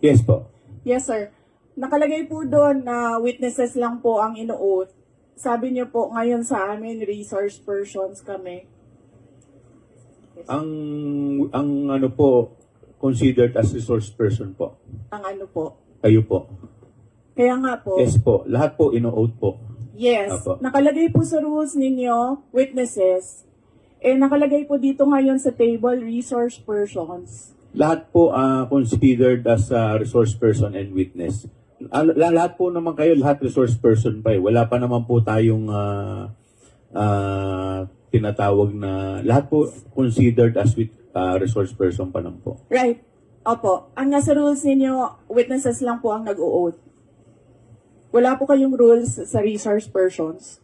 Yes po. Yes, sir. Nakalagay po doon na witnesses lang po ang ino-oath. Sabi niyo po, ngayon sa amin, resource persons kami. Ang ano po, considered as resource person po. Ang ano po. Kayo po. Kaya nga po, Yes po. Lahat po ino-oath po. yes, Apo. nakalagay po sa rules ninyo, witnesses. Nakalagay po dito ngayon sa table, resource persons. Lahat po considered as resource person and witness. Lahat po naman kayo, lahat resource person pa eh. Wala pa naman po tayong tinatawag na, lahat po considered as resource person pa lang po. Right. Opo. Ang nasa rules ninyo, witnesses lang po ang nag-o-oath. Wala po kayong rules sa resource persons.